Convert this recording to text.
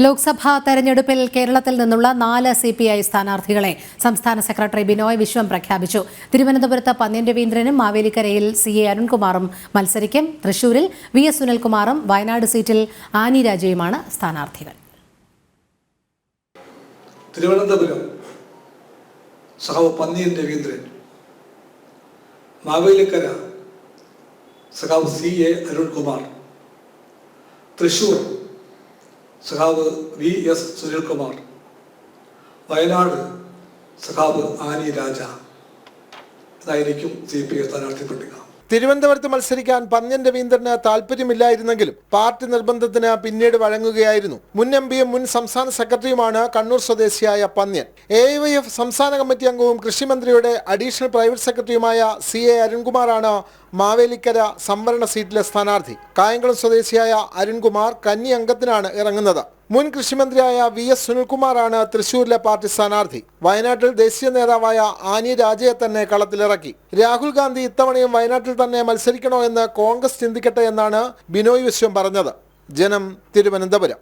ലോക്സഭാ തെരഞ്ഞെടുപ്പിൽ കേരളത്തിൽ നിന്നുള്ള 4 CPI സ്ഥാനാർത്ഥികളെ സംസ്ഥാന സെക്രട്ടറി ബിനോയ് വിശ്വം പ്രഖ്യാപിച്ചു. തിരുവനന്തപുരത്ത് പന്ന്യൻ രവീന്ദ്രനും മാവേലിക്കരയിൽ CA അരുൺകുമാറും മത്സരിക്കും. തൃശൂരിൽ VS സുനിൽകുമാറും വയനാട് സീറ്റിൽ ആനി രാജയുമാണ് സ്ഥാനാർത്ഥികൾ. തിരുവനന്തപുരം സഖാവ് പന്ന്യൻ രവീന്ദ്രൻ, മാവേലിക്കര സഖാവ് CA അരുൺകുമാർ, തൃശൂർ സഖാവ് VS സുനിൽകുമാർ, വയനാട് സഖാവ് ആനി രാജ. ഇതായിരിക്കും CPI സ്ഥാനാർത്ഥി പട്ടിക. തിരുവനന്തപുരത്ത് മത്സരിക്കാൻ പന്ന്യൻ രവീന്ദ്രന് താല്പര്യമില്ലായിരുന്നെങ്കിലും പാർട്ടി നിർബന്ധത്തിന് പിന്നീട് വഴങ്ങുകയായിരുന്നു. മുൻ MPയും മുൻ സംസ്ഥാന സെക്രട്ടറിയുമാണ് കണ്ണൂർ സ്വദേശിയായ പന്ന്യൻ. AIYF സംസ്ഥാന കമ്മിറ്റി അംഗവും കൃഷിമന്ത്രിയുടെ അഡീഷണൽ പ്രൈവറ്റ് സെക്രട്ടറിയുമായ CA അരുൺകുമാറാണ് മാവേലിക്കര സംവരണ സീറ്റിലെ സ്ഥാനാർത്ഥി. കായംകുളം സ്വദേശിയായ അരുൺകുമാർ കന്നി അംഗത്തിനാണ് ഇറങ്ങുന്നത്. മുൻ കൃഷിമന്ത്രിയായ VS സുനിൽകുമാറാണ് തൃശൂരിലെ പാർട്ടി സ്ഥാനാർത്ഥി. വയനാട്ടിൽ ദേശീയ നേതാവായ ആനി രാജയെ തന്നെ കളത്തിലിറക്കി. രാഹുൽ ഗാന്ധി ഇത്തവണയും വയനാട്ടിൽ തന്നെ മത്സരിക്കണോ എന്ന് കോൺഗ്രസ് ചിന്തിക്കട്ടെ എന്നാണ് ബിനോയ് വിശ്വം പറഞ്ഞത്. ജനം, തിരുവനന്തപുരം.